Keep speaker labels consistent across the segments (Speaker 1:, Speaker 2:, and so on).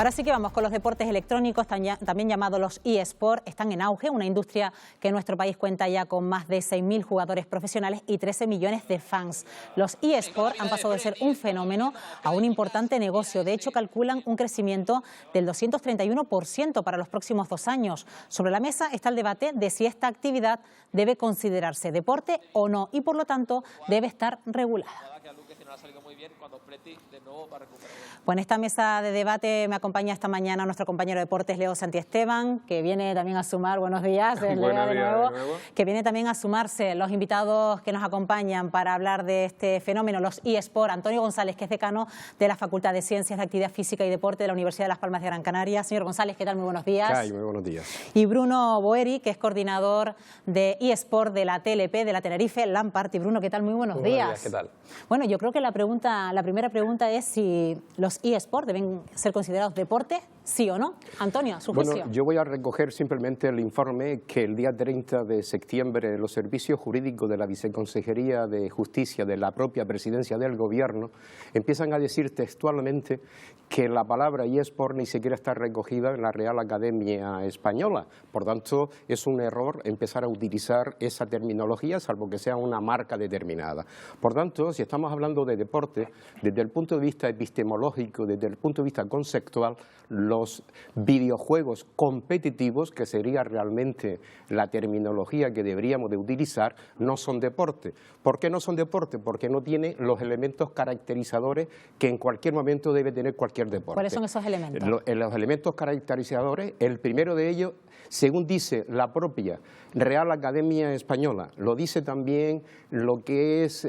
Speaker 1: Ahora sí que vamos con los deportes electrónicos, también llamados los eSports. Están en auge, una industria que en nuestro país cuenta ya con más de 6.000 jugadores profesionales y 13 millones de fans. Los eSports han pasado de ser un fenómeno a un importante negocio. De hecho, calculan un crecimiento del 231% para los próximos 2 años. Sobre la mesa está el debate de si esta actividad debe considerarse deporte o no y, por lo tanto, debe estar regulada. Pues en esta mesa de debate me acompaña esta mañana nuestro compañero de deportes Leo Santiesteban, que viene también a sumar, buenos días, de nuevo, que viene también a sumarse los invitados que nos acompañan para hablar de este fenómeno, los eSports. Antonio González, que es decano de la Facultad de Ciencias de Actividad Física y Deporte de la Universidad de Las Palmas de Gran Canaria. Señor González, ¿qué tal? Muy buenos días.
Speaker 2: Ay, muy buenos días.
Speaker 1: Y Bruno Boeri, que es coordinador de eSports de la TLP, de la Tenerife Land Party. Bruno, ¿qué tal? Muy buenos días.
Speaker 2: ¿Qué tal?
Speaker 1: Bueno, yo creo que la primera pregunta es si los eSports deben ser considerados deporte, sí o no. Antonio, a su juicio.
Speaker 2: Bueno, yo voy a recoger simplemente el informe que el día 30 de septiembre los servicios jurídicos de la Viceconsejería de Justicia de la propia Presidencia del Gobierno empiezan a decir textualmente que la palabra eSport ni siquiera está recogida en la Real Academia Española. Por tanto, es un error empezar a utilizar esa terminología, salvo que sea una marca determinada. Por tanto, si estamos hablando de deporte, desde el punto de vista epistemológico, desde el punto de vista conceptual, los videojuegos competitivos, que sería realmente la terminología que deberíamos de utilizar, no son deporte. ¿Por qué no son deporte? Porque no tienen los elementos caracterizadores que en cualquier momento debe tener cualquier deporte.
Speaker 1: ¿Cuáles son esos elementos?
Speaker 2: Los elementos caracterizadores, el primero de ellos, según dice la propia Real Academia Española, lo dice también lo que es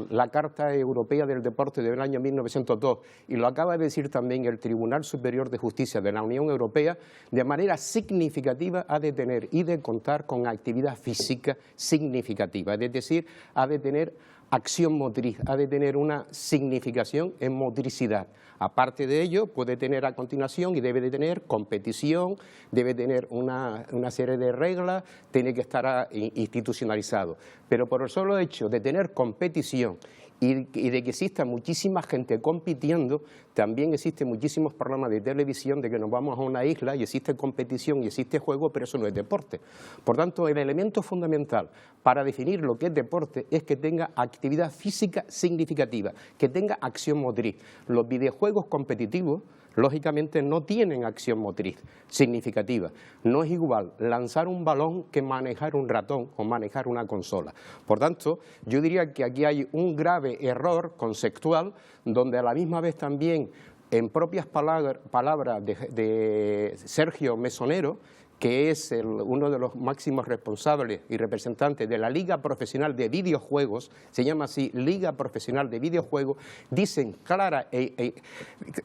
Speaker 2: la Carta Europea del Deporte del año 1902 y lo acaba de decir también el Tribunal Superior de Justicia de la Unión Europea, de manera significativa ha de tener y de contar con actividad física significativa, es decir, ha de tener acción motriz, ha de tener una significación en motricidad. Aparte de ello, puede tener a continuación y debe de tener competición, debe tener una serie de reglas, tiene que estar institucionalizado. Pero por el solo hecho de tener competición y de que exista muchísima gente compitiendo, también existen muchísimos programas de televisión de que nos vamos a una isla y existe competición y existe juego, pero eso no es deporte. Por tanto, el elemento fundamental para definir lo que es deporte es que tenga actividad física significativa, que tenga acción motriz. Los videojuegos competitivos, lógicamente, no tienen acción motriz significativa. No es igual lanzar un balón que manejar un ratón o manejar una consola. Por tanto, yo diría que aquí hay un grave error conceptual, donde a la misma vez también, en propias palabras de Sergio Mesonero, que es uno de los máximos responsables y representantes de la Liga Profesional de Videojuegos, se llama así Liga Profesional de Videojuegos, dicen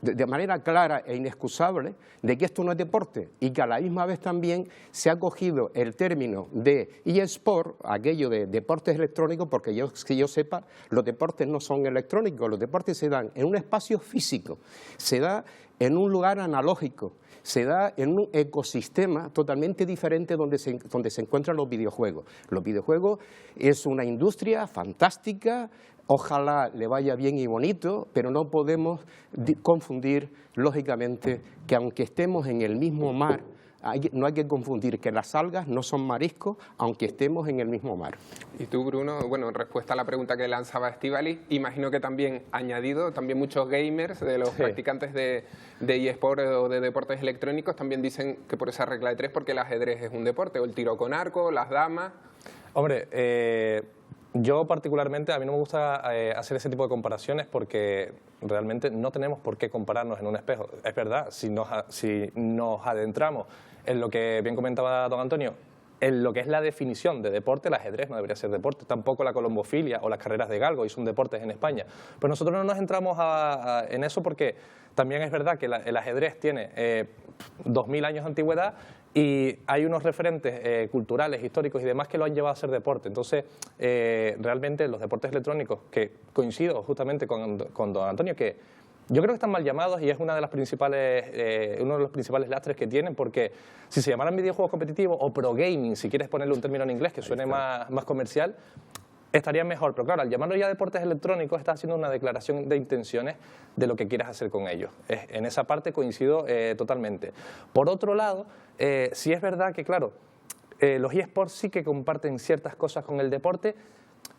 Speaker 2: de manera clara e inexcusable de que esto no es deporte y que a la misma vez también se ha cogido el término de eSport, aquello de deportes electrónicos, porque que yo sepa, los deportes no son electrónicos, los deportes se dan en un espacio físico, se da en un lugar analógico, se da en un ecosistema totalmente diferente donde se encuentran los videojuegos. Los videojuegos es una industria fantástica, ojalá le vaya bien y bonito, pero no podemos confundir, lógicamente, que aunque estemos en el mismo mar, no hay que confundir que las algas no son mariscos, aunque estemos en el mismo mar.
Speaker 3: Y tú, Bruno, bueno, en respuesta a la pregunta que lanzaba Estíbaliz, imagino que también añadido, también muchos gamers de los practicantes de eSport o de deportes electrónicos también dicen que por esa regla de 3, porque el ajedrez es un deporte, o el tiro con arco, las damas.
Speaker 4: Hombre, yo particularmente, a mí no me gusta hacer ese tipo de comparaciones porque realmente no tenemos por qué compararnos en un espejo. Es verdad, si nos adentramos en lo que bien comentaba don Antonio, en lo que es la definición de deporte, el ajedrez no debería ser deporte, tampoco la colombofilia o las carreras de galgo, y son deportes en España. Pero nosotros no nos entramos en eso porque también es verdad que el ajedrez tiene 2000 años de antigüedad y hay unos referentes culturales, históricos y demás que lo han llevado a ser deporte. Entonces, realmente los deportes electrónicos, que coincido justamente con don Antonio, que yo creo que están mal llamados y es uno de los principales lastres que tienen, porque si se llamaran videojuegos competitivos o pro gaming, si quieres ponerle un término en inglés que suene más comercial, estaría mejor. Pero claro, al llamarlo ya deportes electrónicos, estás haciendo una declaración de intenciones de lo que quieres hacer con ellos. En esa parte coincido totalmente. Por otro lado, sí es verdad que, claro, los eSports sí que comparten ciertas cosas con el deporte,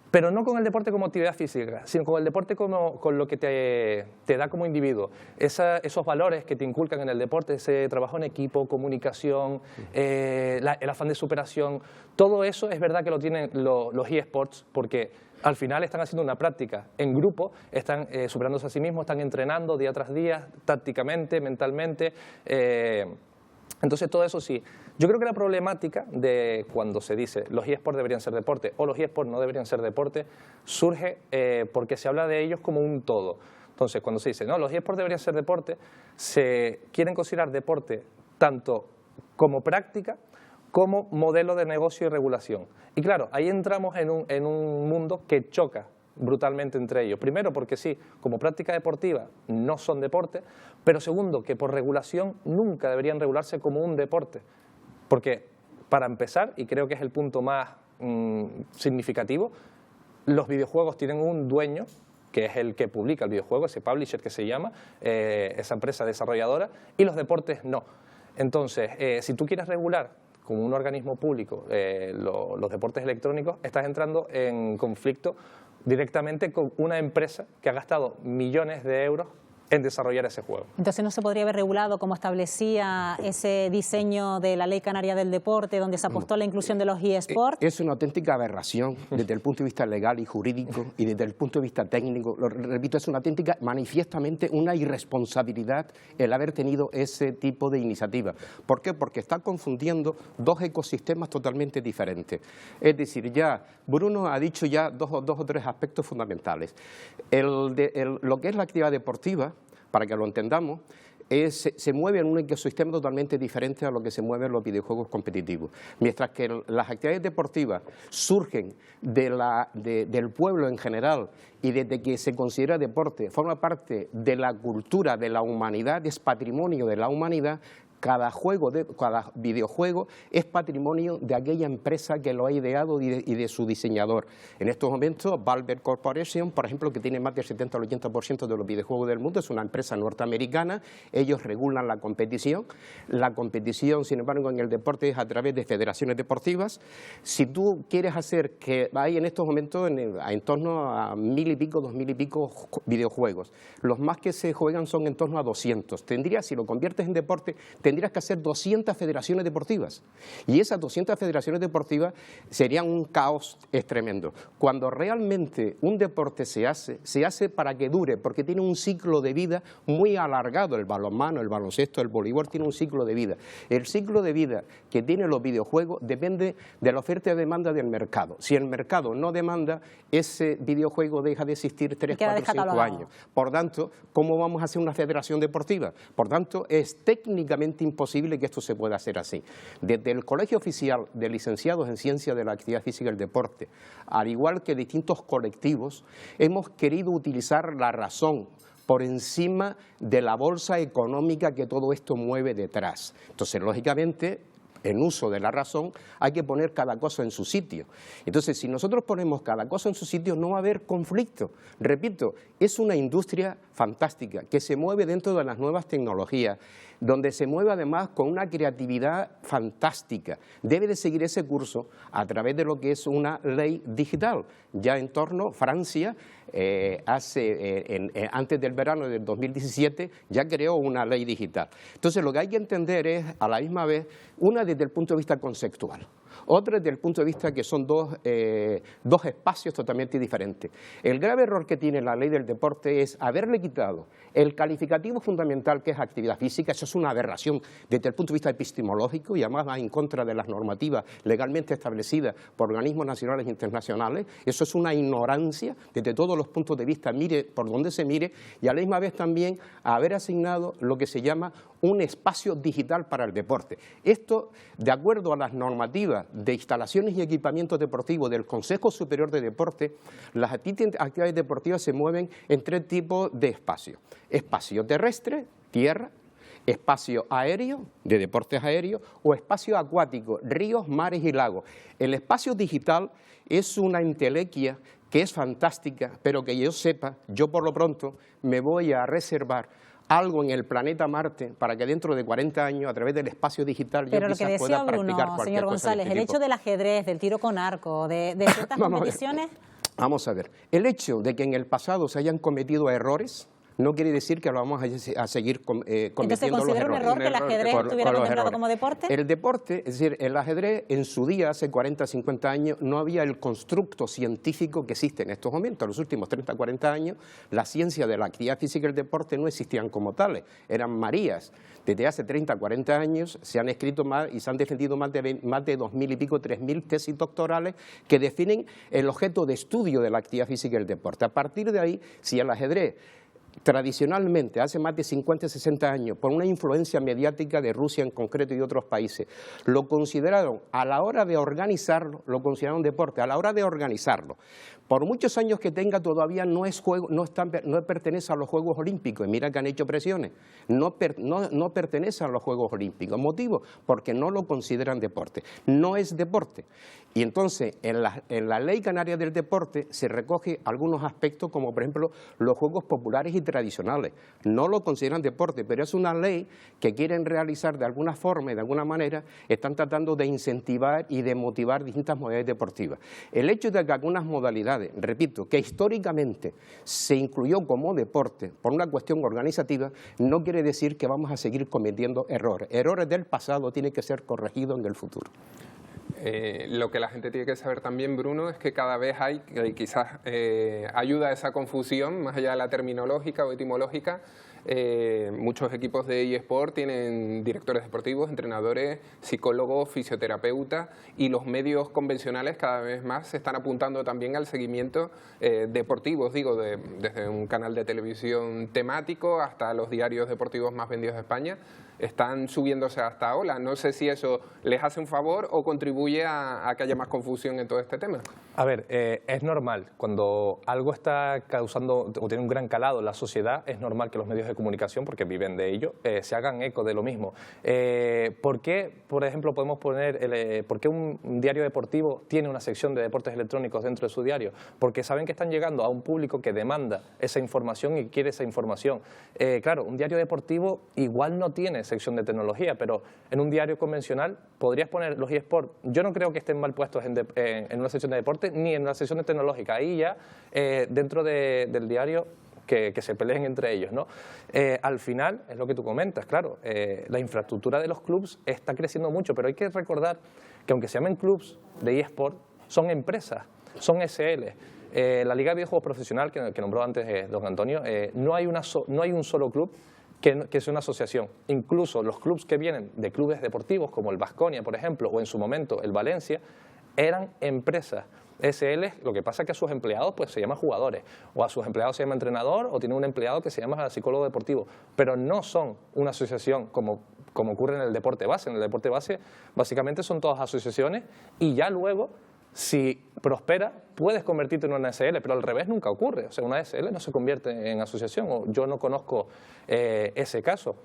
Speaker 4: pero no con el deporte como actividad física, sino con el deporte con lo que te da como individuo. Esos valores que te inculcan en el deporte, ese trabajo en equipo, comunicación, el afán de superación, todo eso es verdad que lo tienen los eSports, porque al final están haciendo una práctica en grupo, están superándose a sí mismos, están entrenando día tras día, tácticamente, mentalmente. Entonces todo eso sí. Yo creo que la problemática de cuando se dice los eSports deberían ser deporte o los eSports no deberían ser deporte surge porque se habla de ellos como un todo. Entonces cuando se dice no, los eSports deberían ser deporte, se quieren considerar deporte tanto como práctica como modelo de negocio y regulación. Y claro, ahí entramos en un mundo que choca brutalmente entre ellos. Primero porque sí, como práctica deportiva no son deporte, pero segundo que por regulación nunca deberían regularse como un deporte. Porque para empezar, y creo que es el punto más significativo, los videojuegos tienen un dueño que es el que publica el videojuego, ese publisher que se llama, esa empresa desarrolladora, y los deportes no. Entonces, si tú quieres regular como un organismo público los deportes electrónicos, estás entrando en conflicto directamente con una empresa que ha gastado millones de euros en desarrollar ese juego.
Speaker 1: Entonces no se podría haber regulado como establecía ese diseño de la Ley Canaria del Deporte, donde se apostó a la inclusión de los eSports.
Speaker 2: Es una auténtica aberración desde el punto de vista legal y jurídico y desde el punto de vista técnico. Lo repito, es una auténtica, manifiestamente una irresponsabilidad el haber tenido ese tipo de iniciativa. ¿Por qué? Porque está confundiendo dos ecosistemas totalmente diferentes. Es decir, ya Bruno ha dicho ya dos o tres aspectos fundamentales. Lo que es la actividad deportiva, para que lo entendamos, se mueve en un ecosistema totalmente diferente a lo que se mueven los videojuegos competitivos. Mientras que las actividades deportivas surgen del pueblo en general y desde que se considera deporte, forma parte de la cultura de la humanidad, es patrimonio de la humanidad. Cada videojuego es patrimonio de aquella empresa que lo ha ideado y de su diseñador. En estos momentos, Valve Corporation, por ejemplo, que tiene más del 70 al 80% de los videojuegos del mundo, es una empresa norteamericana. Ellos regulan la competición. La competición, sin embargo, en el deporte es a través de federaciones deportivas. Si tú quieres hacer que hay en estos momentos en torno a 1000 y pico, 2000 y pico videojuegos, los más que se juegan son en torno a 200. Si lo conviertes en deporte, tendrías que hacer 200 federaciones deportivas. Y esas 200 federaciones deportivas serían un caos tremendo. Cuando realmente un deporte se hace para que dure, porque tiene un ciclo de vida muy alargado. El balonmano, el baloncesto, el voleibol tiene un ciclo de vida. El ciclo de vida que tienen los videojuegos depende de la oferta y demanda del mercado. Si el mercado no demanda, ese videojuego deja de existir 3, 4, 5 años. Por tanto, ¿cómo vamos a hacer una federación deportiva? Por tanto, es técnicamente imposible que esto se pueda hacer así. Desde el Colegio Oficial de Licenciados en Ciencia de la Actividad Física y el Deporte, al igual que distintos colectivos, hemos querido utilizar la razón por encima de la bolsa económica que todo esto mueve detrás. Entonces, lógicamente, en uso de la razón, hay que poner cada cosa en su sitio. Entonces, si nosotros ponemos cada cosa en su sitio, no va a haber conflicto. Repito, es una industria fantástica que se mueve dentro de las nuevas tecnologías, donde se mueve además con una creatividad fantástica. Debe de seguir ese curso a través de lo que es una ley digital. Ya en torno, Francia, antes del verano del 2017, ya creó una ley digital. Entonces, lo que hay que entender es, a la misma vez, una desde el punto de vista conceptual, otra desde el punto de vista que son dos espacios totalmente diferentes. El grave error que tiene la ley del deporte es haberle quitado el calificativo fundamental que es actividad física. Eso es una aberración desde el punto de vista epistemológico y además va en contra de las normativas legalmente establecidas por organismos nacionales e internacionales. Eso es una ignorancia desde todos los puntos de vista, mire por donde se mire, y a la misma vez también haber asignado lo que se llama un espacio digital para el deporte. Esto, de acuerdo a las normativas de instalaciones y equipamientos deportivos del Consejo Superior de Deporte, las actividades deportivas se mueven en 3 tipos de espacios. Espacio terrestre, tierra, espacio aéreo, de deportes aéreos, o espacio acuático, ríos, mares y lagos. El espacio digital es una entelequia que es fantástica, pero que yo sepa, yo por lo pronto me voy a reservar algo en el planeta Marte para que dentro de 40 años, a través del espacio digital, yo quizás pueda practicar cualquier
Speaker 1: señor González,
Speaker 2: cosa de este
Speaker 1: el
Speaker 2: tipo.
Speaker 1: hecho del ajedrez, del tiro con arco, de ciertas competiciones...
Speaker 2: Vamos a ver, el hecho de que en el pasado se hayan cometido errores no quiere decir que lo vamos a seguir cometiendo los errores.
Speaker 1: ¿Entonces considera un error que el ajedrez estuviera contemplado como deporte?
Speaker 2: El deporte, es decir, el ajedrez en su día, hace 40, 50 años, no había el constructo científico que existe en estos momentos. En los últimos 30, 40 años, la ciencia de la actividad física y el deporte no existían como tales, eran marías. Desde hace 30, 40 años se han escrito más y se han defendido más de 2.000 y pico, 3.000 tesis doctorales que definen el objeto de estudio de la actividad física y el deporte. A partir de ahí, si el ajedrez tradicionalmente, hace más de 50, 60 años, por una influencia mediática de Rusia en concreto y de otros países, lo consideraron, a la hora de organizarlo, lo consideraron deporte, a la hora de organizarlo. Por muchos años que tenga, todavía no pertenece a los Juegos Olímpicos, y mira que han hecho presiones, no pertenece a los Juegos Olímpicos. ¿Motivo? Porque no lo consideran deporte, no es deporte. Y entonces, en la Ley Canaria del Deporte se recoge algunos aspectos, como por ejemplo los juegos populares y tradicionales. No lo consideran deporte, pero es una ley que quieren realizar de alguna forma y de alguna manera, están tratando de incentivar y de motivar distintas modalidades deportivas. El hecho de que algunas modalidades, repito, que históricamente se incluyó como deporte por una cuestión organizativa, no quiere decir que vamos a seguir cometiendo errores. Errores del pasado tienen que ser corregidos en el futuro.
Speaker 3: Lo que la gente tiene que saber también, Bruno, es que cada vez hay, quizás ayuda a esa confusión, más allá de la terminológica o etimológica, muchos equipos de eSport tienen directores deportivos, entrenadores, psicólogos, fisioterapeutas, y los medios convencionales cada vez más se están apuntando también al seguimiento deportivo, desde un canal de televisión temático hasta los diarios deportivos más vendidos de España. Están subiéndose a esta ola. No sé si eso les hace un favor o contribuye a que haya más confusión en todo este tema.
Speaker 4: A ver, es normal. Cuando algo está causando o tiene un gran calado en la sociedad, es normal que los medios de comunicación, porque viven de ello, se hagan eco de lo mismo. ¿Por qué, por ejemplo, podemos poner, por qué un diario deportivo tiene una sección de deportes electrónicos dentro de su diario? Porque saben que están llegando a un público que demanda esa información y quiere esa información. Claro, un diario deportivo igual no tiene sección de tecnología, pero en un diario convencional podrías poner los eSports. Yo no creo que estén mal puestos en una sección de deporte ni en una sección de tecnológica. Ahí ya, dentro del diario, que se peleen entre ellos, ¿no? Al final, es lo que tú comentas, claro, la infraestructura de los clubs está creciendo mucho, pero hay que recordar que aunque se llamen clubs de eSport, son empresas, son SL. La Liga de Videojuegos Profesional, que nombró antes don Antonio, no hay un solo club que sea una asociación. Incluso los clubs que vienen de clubes deportivos, como el Baskonia, por ejemplo, o en su momento el Valencia, eran empresas. SL, lo que pasa es que a sus empleados pues se llaman jugadores, o a sus empleados se llama entrenador, o tiene un empleado que se llama psicólogo deportivo, pero no son una asociación como ocurre en el deporte base. En el deporte base básicamente son todas asociaciones y ya luego, si prospera, puedes convertirte en una SL, pero al revés nunca ocurre. O sea, una SL no se convierte en asociación, o yo no conozco ese caso.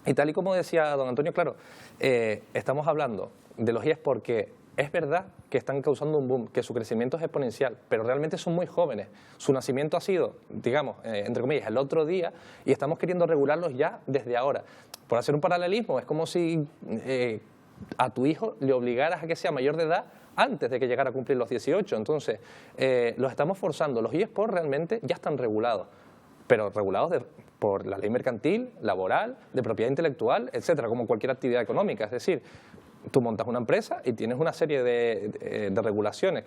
Speaker 4: Y tal y como decía don Antonio, claro, estamos hablando de los eSports porque es verdad que están causando un boom, que su crecimiento es exponencial, pero realmente son muy jóvenes. Su nacimiento ha sido, digamos, entre comillas, el otro día, y estamos queriendo regularlos ya desde ahora. Por hacer un paralelismo, es como si a tu hijo le obligaras a que sea mayor de edad antes de que llegara a cumplir los 18. Entonces, los estamos forzando. Los eSports realmente ya están regulados, pero regulados por la ley mercantil, laboral, de propiedad intelectual, etcétera, como cualquier actividad económica. Es decir, tú montas una empresa y tienes una serie de regulaciones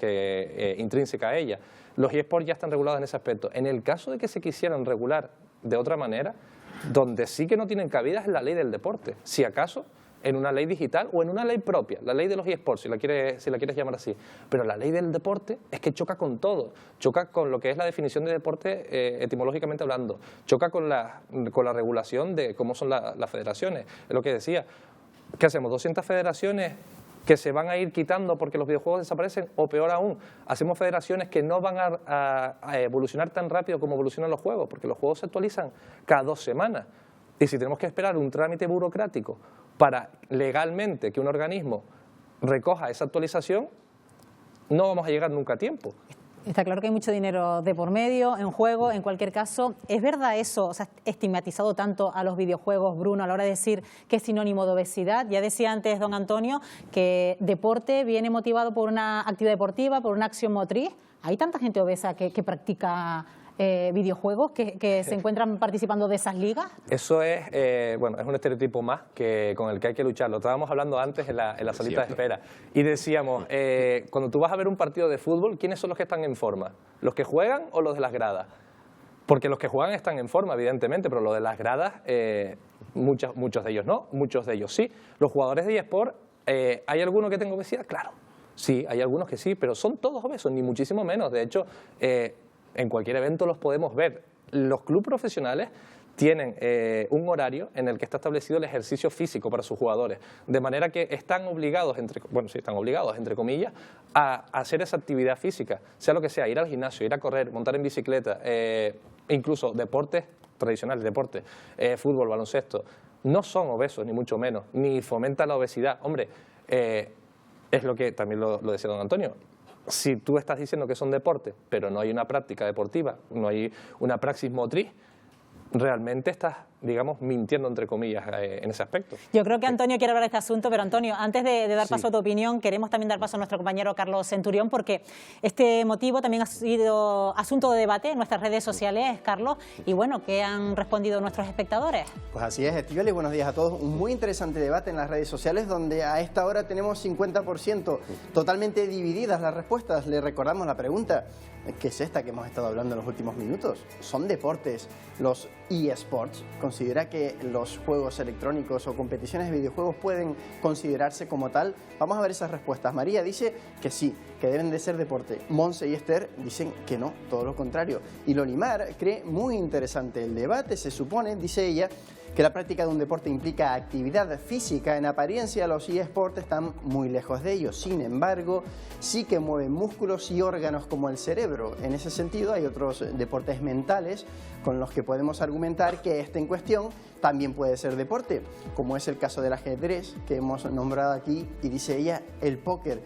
Speaker 4: intrínsecas a ella. Los eSports ya están regulados en ese aspecto. En el caso de que se quisieran regular de otra manera, donde sí que no tienen cabida es la ley del deporte. Si acaso, en una ley digital o en una ley propia, la ley de los eSports, si la quieres llamar así. Pero la ley del deporte es que choca con todo, choca con lo que es la definición de deporte etimológicamente hablando, choca con la regulación de cómo son las federaciones. Es lo que decía, ¿qué hacemos? ¿200 federaciones que se van a ir quitando porque los videojuegos desaparecen? O peor aún, hacemos federaciones que no van a evolucionar tan rápido como evolucionan los juegos, porque los juegos se actualizan cada 2 semanas. Y si tenemos que esperar un trámite burocrático para legalmente que un organismo recoja esa actualización, no vamos a llegar nunca a tiempo.
Speaker 1: Está claro que hay mucho dinero de por medio, en juego, en cualquier caso. ¿Es verdad eso? O sea, estigmatizado tanto a los videojuegos, Bruno, a la hora de decir que es sinónimo de obesidad. Ya decía antes don Antonio que deporte viene motivado por una actividad deportiva, por una acción motriz. ¿Hay tanta gente obesa que practica videojuegos, que se encuentran participando de esas ligas?
Speaker 4: Eso es, bueno, es un estereotipo más con el que hay que luchar. Lo estábamos hablando antes en la salita de espera. Y decíamos, cuando tú vas a ver un partido de fútbol, ¿quiénes son los que están en forma? ¿Los que juegan o los de las gradas? Porque los que juegan están en forma, evidentemente, pero los de las gradas, muchos de ellos no, muchos de ellos sí. Los jugadores de eSport, ¿hay alguno que tenga obesidad? Claro, sí, hay algunos que sí, pero son todos obesos, ni muchísimo menos. De hecho, en cualquier evento los podemos ver. Los clubes profesionales tienen un horario en el que está establecido el ejercicio físico para sus jugadores, de manera que están obligados, entre comillas, a hacer esa actividad física, sea lo que sea, ir al gimnasio, ir a correr, montar en bicicleta, incluso deportes tradicionales, fútbol, baloncesto. No son obesos, ni mucho menos, ni fomentan la obesidad. Hombre, es lo que también lo decía don Antonio. Si tú estás diciendo que son deportes, pero no hay una práctica deportiva, no hay una praxis motriz, realmente estás, digamos, mintiendo, entre comillas, en ese aspecto.
Speaker 1: Yo creo que Antonio quiere hablar de este asunto, pero Antonio, antes de dar paso a tu opinión, queremos también dar paso a nuestro compañero Carlos Centurión, porque este motivo también ha sido asunto de debate en nuestras redes sociales, Carlos, y bueno, ¿qué han respondido nuestros espectadores?
Speaker 5: Pues así es, Estíbaliz, buenos días a todos. Un muy interesante debate en las redes sociales, donde a esta hora tenemos 50% totalmente divididas las respuestas. Le recordamos la pregunta, ¿qué es esta que hemos estado hablando en los últimos minutos? ¿Son deportes los eSports? ¿Considera que los juegos electrónicos o competiciones de videojuegos pueden considerarse como tal? Vamos a ver esas respuestas. María dice que sí, que deben de ser deporte. Monse y Esther dicen que no, todo lo contrario. Y Lolimar cree muy interesante el debate. Se supone, dice ella, que la práctica de un deporte implica actividad física. En apariencia, los eSports están muy lejos de ello. Sin embargo, sí que mueven músculos y órganos como el cerebro. En ese sentido, hay otros deportes mentales con los que podemos argumentar que este en cuestión también puede ser deporte, como es el caso del ajedrez que hemos nombrado aquí, y dice ella, el póker,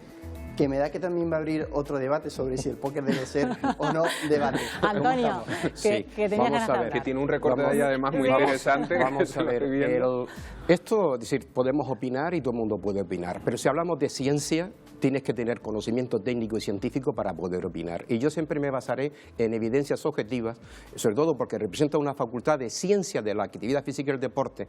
Speaker 5: que me da que también va a abrir otro debate sobre si el póker debe ser o no debate.
Speaker 1: Antonio, que tenías ganas de hablar.
Speaker 3: Que tiene un recorte ahí además muy interesante.
Speaker 2: Vamos a ver, esto, es decir, podemos opinar y todo el mundo puede opinar, pero si hablamos de ciencia, tienes que tener conocimiento técnico y científico para poder opinar. Y yo siempre me basaré en evidencias objetivas, sobre todo porque representa una facultad de ciencia de la actividad física y el deporte,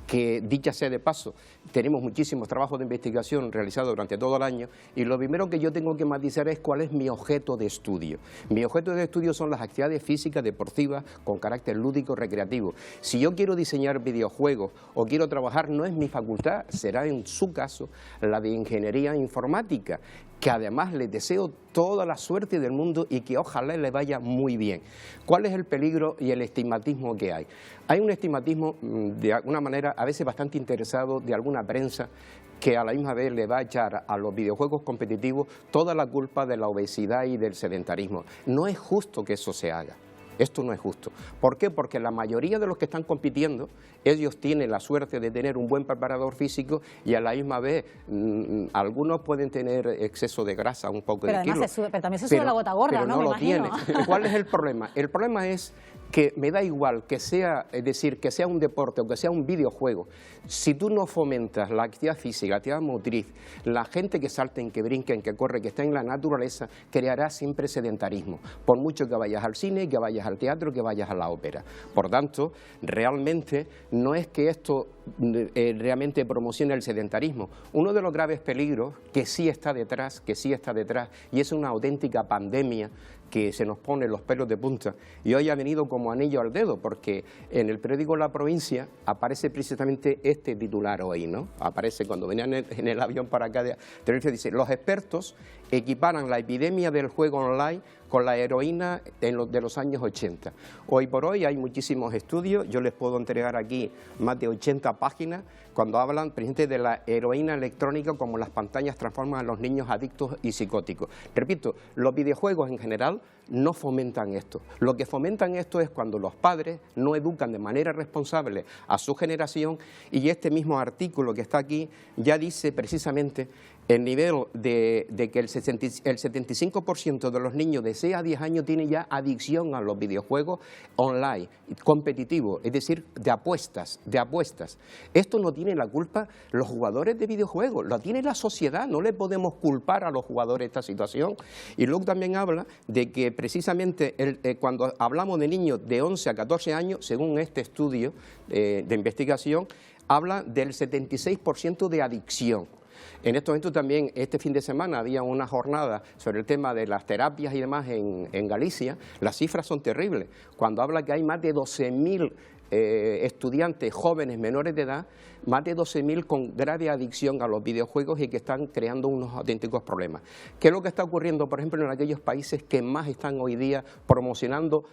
Speaker 2: que, dicha sea de paso, tenemos muchísimos trabajos de investigación realizados durante todo el año, y lo primero que yo tengo que matizar es cuál es mi objeto de estudio. Mi objeto de estudio son las actividades físicas deportivas con carácter lúdico recreativo. Si yo quiero diseñar videojuegos o quiero trabajar, no es mi facultad, será en su caso la de ingeniería informática, que además les deseo toda la suerte del mundo y que ojalá le vaya muy bien. ¿Cuál es el peligro y el estigmatismo que hay? Hay un estigmatismo, de alguna manera, a veces bastante interesado de alguna prensa, que a la misma vez le va a echar a los videojuegos competitivos toda la culpa de la obesidad y del sedentarismo. No es justo que eso se haga. Esto no es justo. ¿Por qué? Porque la mayoría de los que están compitiendo, ellos tienen la suerte de tener un buen preparador físico y a la misma vez algunos pueden tener exceso de grasa, un poco de kilos.
Speaker 1: Pero también se sube la gota gorda,
Speaker 2: pero
Speaker 1: ¿no?
Speaker 2: lo
Speaker 1: imagino.
Speaker 2: tiene. ¿Cuál es el problema? El problema es que me da igual que sea, es decir, que sea un deporte o que sea un videojuego. Si tú no fomentas la actividad física, la actividad motriz, la gente que salten, que brinquen, que corre, que está en la naturaleza, creará siempre sedentarismo. Por mucho que vayas al cine, que vayas al teatro, que vayas a la ópera. Por tanto, realmente no es que esto realmente promocione el sedentarismo. Uno de los graves peligros que sí está detrás, y es una auténtica pandemia que se nos pone los pelos de punta, y hoy ha venido como anillo al dedo, porque en el periódico La Provincia aparece precisamente este titular hoy, ¿no? Aparece cuando venían en el avión para acá de Tenerife, dice: los expertos equiparan la epidemia del juego online con la heroína de los años 80. Hoy por hoy hay muchísimos estudios, yo les puedo entregar aquí más de 80 páginas, cuando hablan precisamente de la heroína electrónica, como las pantallas transforman a los niños adictos y psicóticos. Repito, los videojuegos en general no fomentan esto. Lo que fomentan esto es cuando los padres no educan de manera responsable a su generación, y este mismo artículo que está aquí ya dice precisamente el nivel de que el 75% de los niños de 6 a 10 años tienen ya adicción a los videojuegos online, competitivos, es decir, de apuestas. Esto no tiene la culpa los jugadores de videojuegos, lo tiene la sociedad, no le podemos culpar a los jugadores esta situación. Y luego también habla de que precisamente cuando hablamos de niños de 11 a 14 años, según este estudio de investigación, habla del 76% de adicción. En estos momentos también, este fin de semana, había una jornada sobre el tema de las terapias y demás en Galicia. Las cifras son terribles. Cuando habla que hay más de 12.000 estudiantes jóvenes menores de edad, más de 12.000 con grave adicción a los videojuegos y que están creando unos auténticos problemas. ¿Qué es lo que está ocurriendo, por ejemplo, en aquellos países que más están hoy día promocionando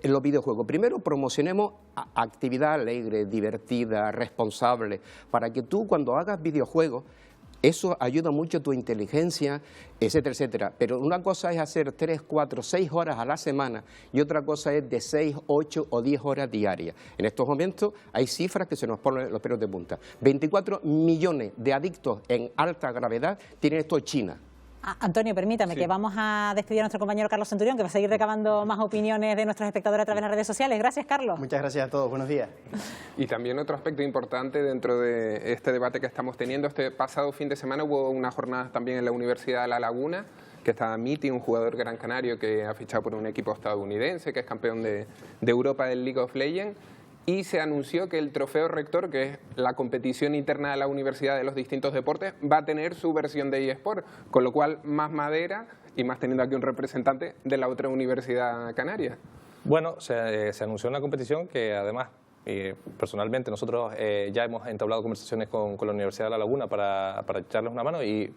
Speaker 2: los videojuegos? Primero, promocionemos actividad alegre, divertida, responsable, para que tú cuando hagas videojuegos, eso ayuda mucho a tu inteligencia, etcétera, etcétera. Pero una cosa es hacer 3, 4, 6 horas a la semana y otra cosa es de 6, 8 o 10 horas diarias. En estos momentos hay cifras que se nos ponen los pelos de punta. 24 millones de adictos en alta gravedad tienen esto en China.
Speaker 1: Antonio, permítame que vamos a despedir a nuestro compañero Carlos Centurión, que va a seguir recabando más opiniones de nuestros espectadores a través de las redes sociales. Gracias, Carlos.
Speaker 5: Muchas gracias a todos. Buenos días.
Speaker 3: Y también otro aspecto importante dentro de este debate que estamos teniendo, este pasado fin de semana hubo una jornada también en la Universidad de La Laguna, que está Miti, un jugador gran canario que ha fichado por un equipo estadounidense, que es campeón de Europa del League of Legends, y se anunció que el trofeo rector, que es la competición interna de la universidad de los distintos deportes, va a tener su versión de eSport, con lo cual más madera y más teniendo aquí un representante de la otra universidad canaria.
Speaker 4: Bueno, se anunció una competición que además, personalmente, nosotros ya hemos entablado conversaciones con la Universidad de La Laguna para echarles una mano y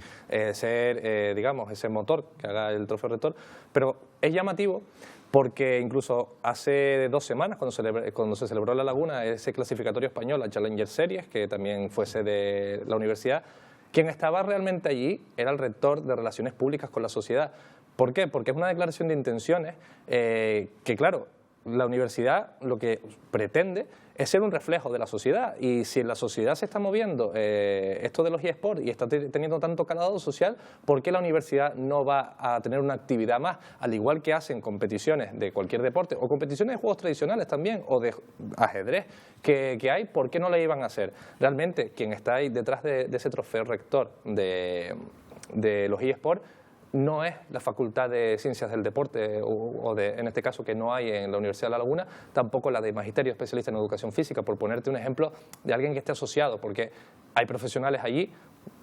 Speaker 4: ser, digamos, ese motor que haga el trofeo rector, pero es llamativo porque incluso hace 2 semanas, cuando se celebró en La Laguna ese clasificatorio español, la Challenger Series, que también fuese de la universidad, quien estaba realmente allí era el rector de Relaciones Públicas con la sociedad. ¿Por qué? Porque es una declaración de intenciones que, claro, la universidad lo que pretende es ser un reflejo de la sociedad, y si en la sociedad se está moviendo esto de los eSports y está teniendo tanto calado social, ¿por qué la universidad no va a tener una actividad más? Al igual que hacen competiciones de cualquier deporte o competiciones de juegos tradicionales también, o de ajedrez que hay, ¿por qué no la iban a hacer? Realmente quien está ahí detrás de ese trofeo rector de los eSports no es la Facultad de Ciencias del Deporte, en este caso, que no hay en la Universidad de La Laguna, tampoco la de Magisterio Especialista en Educación Física, por ponerte un ejemplo de alguien que esté asociado, porque hay profesionales allí,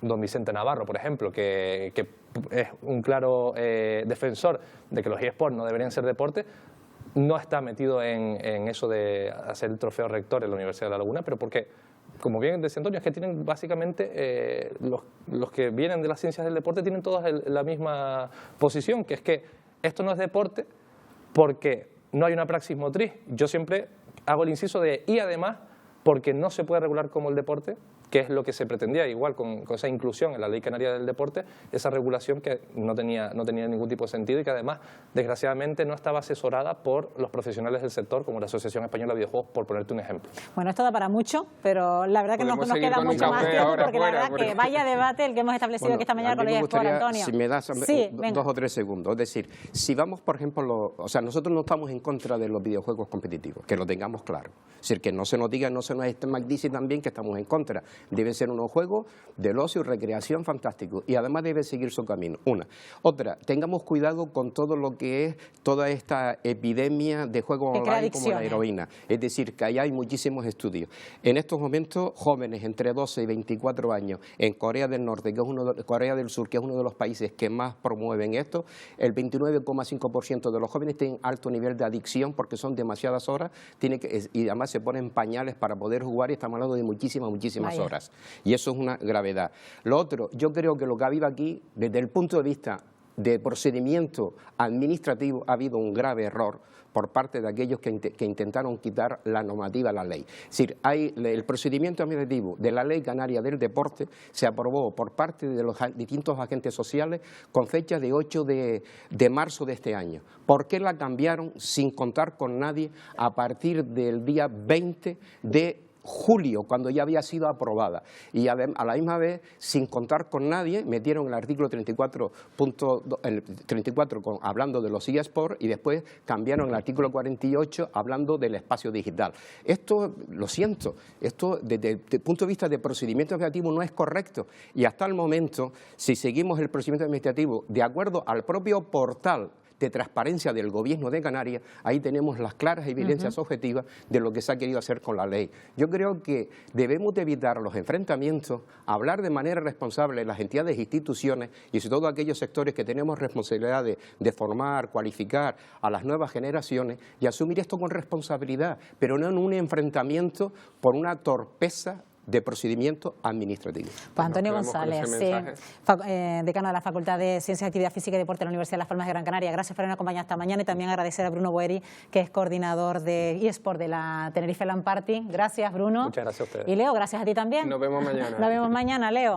Speaker 4: don Vicente Navarro, por ejemplo, que es un claro defensor de que los eSports no deberían ser deporte, no está metido en eso de hacer el trofeo rector en la Universidad de La Laguna, pero porque, como bien decía Antonio, es que tienen básicamente, los que vienen de las ciencias del deporte tienen todos la misma posición, que es que esto no es deporte porque no hay una praxis motriz. Yo siempre hago el inciso de y además porque no se puede regular como el deporte, que es lo que se pretendía, igual con esa inclusión en la Ley Canaria del Deporte, esa regulación que no tenía ningún tipo de sentido y que además, desgraciadamente, no estaba asesorada por los profesionales del sector, como la Asociación Española de Videojuegos, por ponerte un ejemplo.
Speaker 1: Bueno, esto da para mucho, pero la verdad que nos queda mucho más tiempo, porque la verdad que vaya debate el que hemos establecido aquí esta mañana con los eSports, Antonio.
Speaker 2: Si me das 2 o 3 segundos, es decir, si vamos, por ejemplo, o sea, nosotros no estamos en contra de los videojuegos competitivos, que lo tengamos claro. Es decir, que no se nos diga, no se nos estigmatice también que estamos en contra. Deben ser unos juegos del ocio y recreación fantásticos, y además debe seguir su camino. Otra, tengamos cuidado con todo lo que es toda esta epidemia de juegos online como la heroína. Es decir, que ahí hay muchísimos estudios. En estos momentos, jóvenes entre 12 y 24 años en Corea del Norte, que es Corea del Sur, que es uno de los países que más promueven esto, el 29,5% de los jóvenes tienen alto nivel de adicción porque son demasiadas horas, y además se ponen pañales para poder jugar, y estamos hablando de muchísimas horas. Y eso es una gravedad. Lo otro, yo creo que lo que ha habido aquí, desde el punto de vista de procedimiento administrativo ha habido un grave error por parte de aquellos que intentaron quitar la normativa a la ley. Es decir, el procedimiento administrativo de la Ley Canaria del Deporte se aprobó por parte de los distintos agentes sociales con fecha de 8 de marzo de este año. ¿Por qué la cambiaron sin contar con nadie a partir del día 20 de julio, cuando ya había sido aprobada? Y a la misma vez, sin contar con nadie, metieron el artículo 34, hablando de los eSports, y después cambiaron el artículo 48 hablando del espacio digital. Esto, lo siento, esto desde el punto de vista de procedimiento administrativo no es correcto, y hasta el momento, si seguimos el procedimiento administrativo de acuerdo al propio portal de transparencia del Gobierno de Canarias, ahí tenemos las claras evidencias objetivas de lo que se ha querido hacer con la ley. Yo creo que debemos de evitar los enfrentamientos, hablar de manera responsable las entidades e instituciones y sobre todo aquellos sectores que tenemos responsabilidad de formar, cualificar a las nuevas generaciones y asumir esto con responsabilidad, pero no en un enfrentamiento por una torpeza de procedimiento administrativo.
Speaker 1: Pues Antonio González, decano de la Facultad de Ciencias, Actividad Física y Deporte de la Universidad de Las Palmas de Gran Canaria. Gracias por habernos acompañado esta mañana y también agradecer a Bruno Boeri, que es coordinador de eSport de la Tenerife LAN Party. Gracias, Bruno.
Speaker 4: Muchas gracias a ustedes.
Speaker 1: Y Leo, gracias a ti también.
Speaker 3: Nos vemos mañana.
Speaker 1: Nos vemos mañana, Leo.